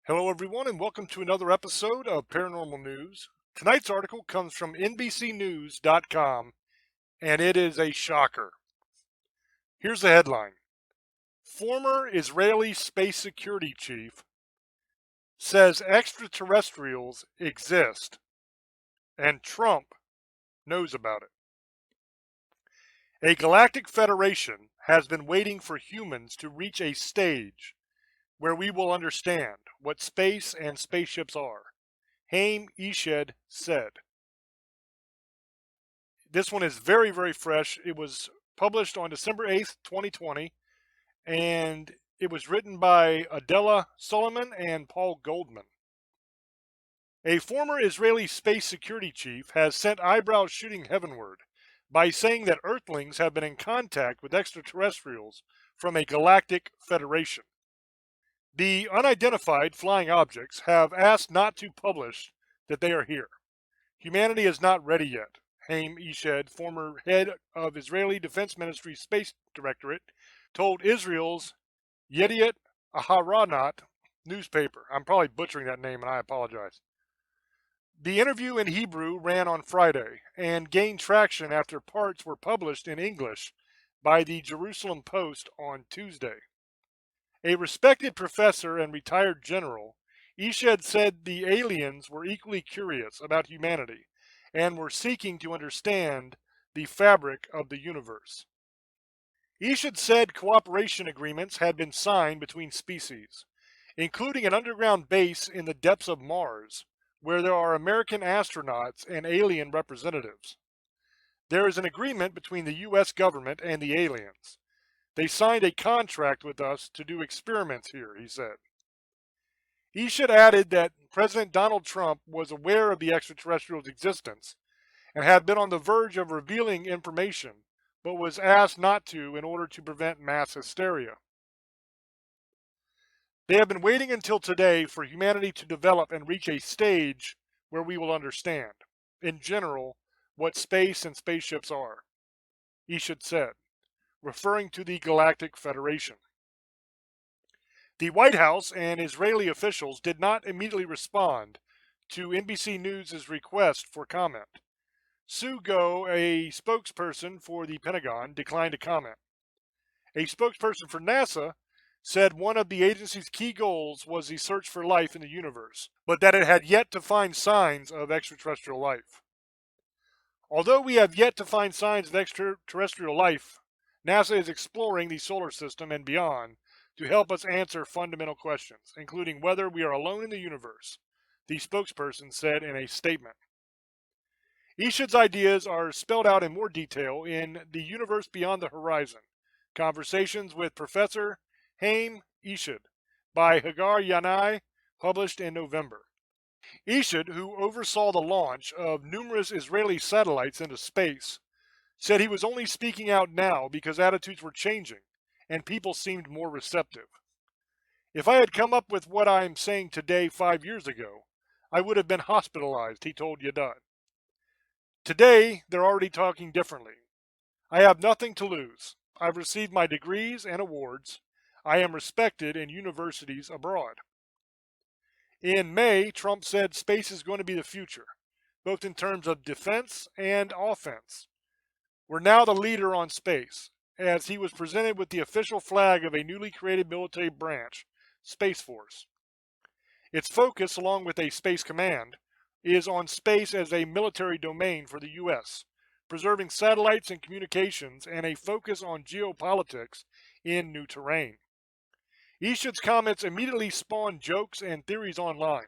Hello, everyone, and welcome to another episode of Paranormal News. Tonight's article comes from NBCNews.com, and it is a shocker. Here's the headline: Former Israeli space security chief says extraterrestrials exist, and Trump knows about it. A galactic federation has been waiting for humans to reach a stage where we will understand what space and spaceships are, Haim Eshed said. This one is very, very fresh. It was published on December 8th, 2020, and it was written by Adela Solomon and Paul Goldman. A former Israeli space security chief has sent eyebrows shooting heavenward by saying that Earthlings have been in contact with extraterrestrials from a galactic federation. The unidentified flying objects have asked not to publish that they are here. Humanity is not ready yet, Haim Eshed, former head of Israeli Defense Ministry Space Directorate, told Israel's Yediot Aharonot newspaper. I'm probably butchering that name, and I apologize. The interview in Hebrew ran on Friday and gained traction after parts were published in English by the Jerusalem Post on Tuesday. A respected professor and retired general, Eshed said the aliens were equally curious about humanity and were seeking to understand the fabric of the universe. Eshed said cooperation agreements had been signed between species, including an underground base in the depths of Mars, where there are American astronauts and alien representatives. There is an agreement between the U.S. government and the aliens. They signed a contract with us to do experiments here, he said. Eshed added that President Donald Trump was aware of the extraterrestrials' existence and had been on the verge of revealing information, but was asked not to in order to prevent mass hysteria. They have been waiting until today for humanity to develop and reach a stage where we will understand, in general, what space and spaceships are, Eshed said, referring to the Galactic Federation. The White House and Israeli officials did not immediately respond to NBC News' request for comment. Sue Go, a spokesperson for the Pentagon, declined to comment. A spokesperson for NASA said one of the agency's key goals was the search for life in the universe, but that it had yet to find signs of extraterrestrial life. Although we have yet to find signs of extraterrestrial life, NASA is exploring the solar system and beyond to help us answer fundamental questions, including whether we are alone in the universe, the spokesperson said in a statement. Eshed's ideas are spelled out in more detail in The Universe Beyond the Horizon, Conversations with Professor Haim Eshed by Hagar Yanai, published in November. Eshed, who oversaw the launch of numerous Israeli satellites into space, said he was only speaking out now because attitudes were changing and people seemed more receptive. If I had come up with what I am saying today 5 years ago, I would have been hospitalized, he told Yadad. Today, they're already talking differently. I have nothing to lose. I've received my degrees and awards. I am respected in universities abroad. In May, Trump said space is going to be the future, both in terms of defense and offense. We're now the leader on space, as he was presented with the official flag of a newly created military branch, Space Force. Its focus, along with a space command, is on space as a military domain for the U.S., preserving satellites and communications, and a focus on geopolitics in new terrain. Eshed's comments immediately spawned jokes and theories online.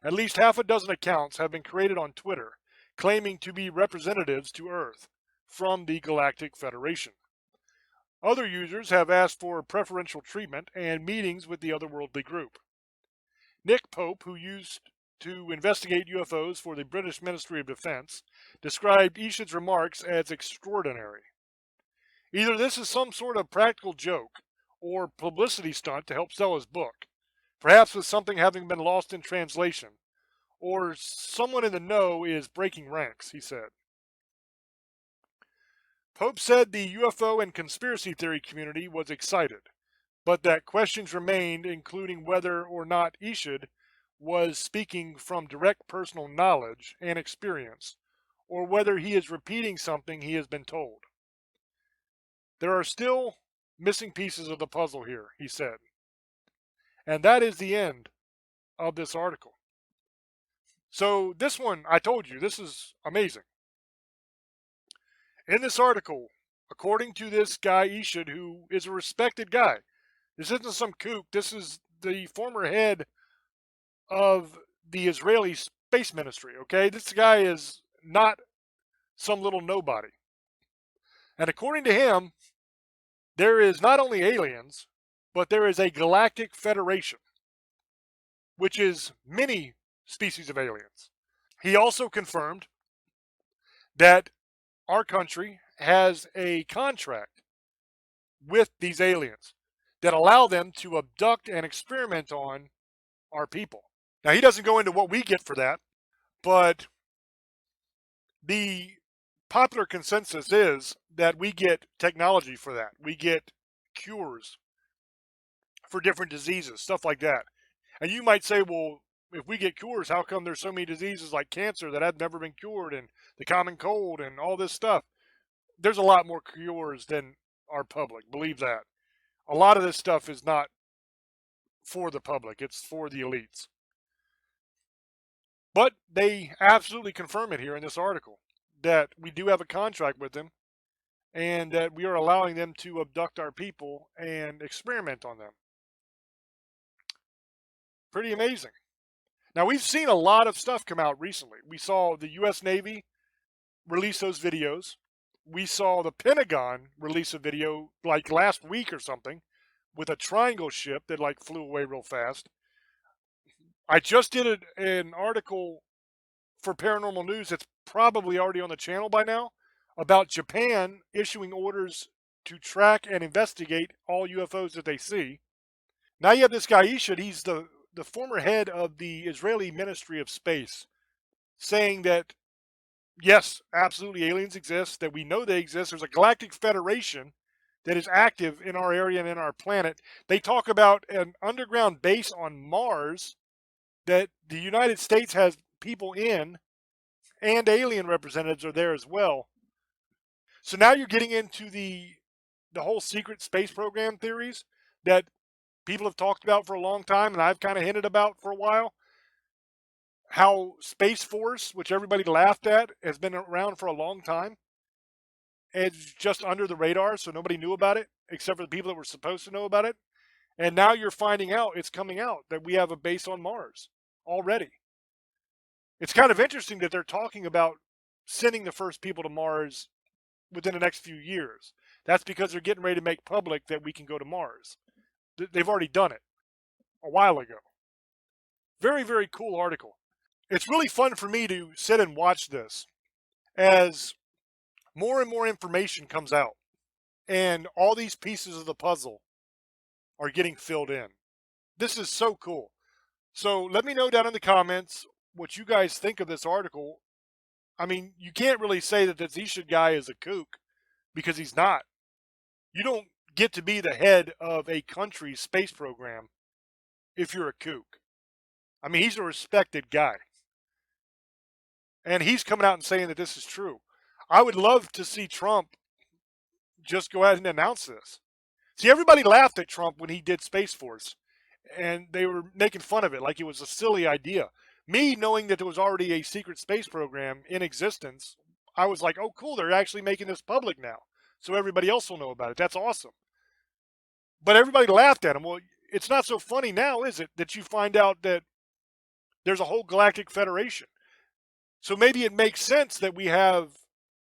At least half a dozen accounts have been created on Twitter, claiming to be representatives to Earth from the Galactic Federation. Other users have asked for preferential treatment and meetings with the otherworldly group. Nick Pope, who used to investigate UFOs for the British Ministry of Defense, described Eshed's remarks as extraordinary. Either this is some sort of practical joke or publicity stunt to help sell his book, perhaps with something having been lost in translation, or someone in the know is breaking ranks, he said. Pope said the UFO and conspiracy theory community was excited, but that questions remained, including whether or not Ishid was speaking from direct personal knowledge and experience, or whether he is repeating something he has been told. There are still missing pieces of the puzzle here, he said. And that is the end of this article. So, this one, I told you, this is amazing. In this article, according to this guy, Ishid, who is a respected guy, this isn't some kook, this is the former head of the Israeli space ministry, okay? This guy is not some little nobody. And according to him, there is not only aliens, but there is a galactic federation, which is many species of aliens. He also confirmed that our country has a contract with these aliens that allow them to abduct and experiment on our people. Now, he doesn't go into what we get for that, but the popular consensus is that we get technology for that. We get cures for different diseases, stuff like that. And you might say, well, if we get cures, how come there's so many diseases like cancer that have never been cured and the common cold and all this stuff? There's a lot more cures than our public. Believe that. A lot of this stuff is not for the public. It's for the elites. But they absolutely confirm it here in this article that we do have a contract with them and that we are allowing them to abduct our people and experiment on them. Pretty amazing. Now, we've seen a lot of stuff come out recently. We saw the U.S. Navy release those videos. We saw the Pentagon release a video like last week or something with a triangle ship that like flew away real fast. I just did an article for Paranormal News that's probably already on the channel by now about Japan issuing orders to track and investigate all UFOs that they see. Now you have this guy Ishid, he's the former head of the Israeli Ministry of Space, saying that yes, absolutely aliens exist, that we know they exist. There's a galactic federation that is active in our area and in our planet. They talk about an underground base on Mars that the United States has people in, and alien representatives are there as well. So now you're getting into the whole secret space program theories that people have talked about for a long time, and I've kind of hinted about for a while. How Space Force, which everybody laughed at, has been around for a long time. It's just under the radar, so nobody knew about it, except for the people that were supposed to know about it. And now you're finding out, it's coming out, that we have a base on Mars already. It's kind of interesting that they're talking about sending the first people to Mars within the next few years. That's because they're getting ready to make public that we can go to Mars. They've already done it a while ago. Very, very cool article. It's really fun for me to sit and watch this as more and more information comes out and all these pieces of the puzzle are getting filled in. This is so cool. So let me know down in the comments what you guys think of this article. I mean, you can't really say that this Ishid guy is a kook because he's not. You don't get to be the head of a country's space program if you're a kook. I mean, he's a respected guy. And he's coming out and saying that this is true. I would love to see Trump just go ahead and announce this. See, everybody laughed at Trump when he did Space Force, and they were making fun of it like it was a silly idea. Me, knowing that there was already a secret space program in existence, I was like, oh, cool, they're actually making this public now, so everybody else will know about it. That's awesome. But everybody laughed at him. Well, it's not so funny now, is it, that you find out that there's a whole galactic federation. So maybe it makes sense that we have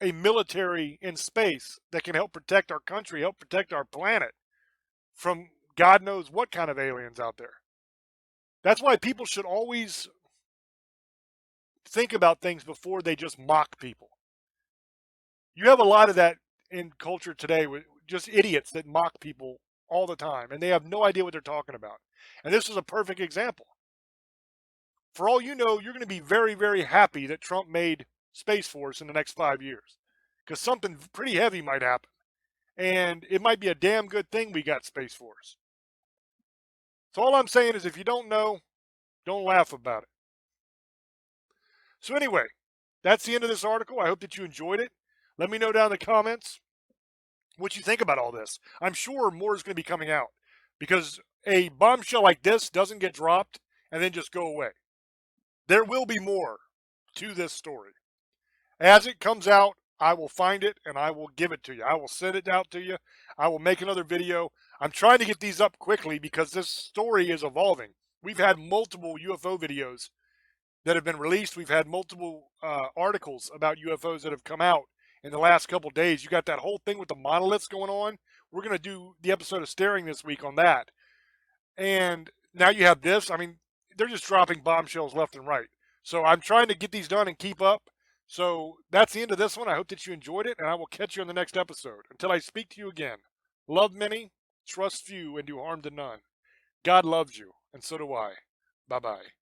a military in space that can help protect our country, help protect our planet from God knows what kind of aliens out there. That's why people should always think about things before they just mock people. You have a lot of that in culture today with just idiots that mock people all the time, and they have no idea what they're talking about. And this is a perfect example. For all you know, you're going to be very, very happy that Trump made Space Force in the next 5 years, because something pretty heavy might happen. And it might be a damn good thing we got Space Force. So all I'm saying is if you don't know, don't laugh about it. So anyway, that's the end of this article. I hope that you enjoyed it. Let me know down in the comments what you think about all this. I'm sure more is going to be coming out because a bombshell like this doesn't get dropped and then just go away. There will be more to this story. As it comes out, I will find it and I will give it to you. I will send it out to you. I will make another video. I'm trying to get these up quickly because this story is evolving. We've had multiple UFO videos that have been released. We've had multiple articles about UFOs that have come out in the last couple days. You got that whole thing with the monoliths going on. We're going to do the episode of Staring this week on that. And now you have this. I mean, they're just dropping bombshells left and right. So I'm trying to get these done and keep up. So that's the end of this one. I hope that you enjoyed it, and I will catch you on the next episode. Until I speak to you again, love many, trust few, and do harm to none. God loves you, and so do I. Bye bye.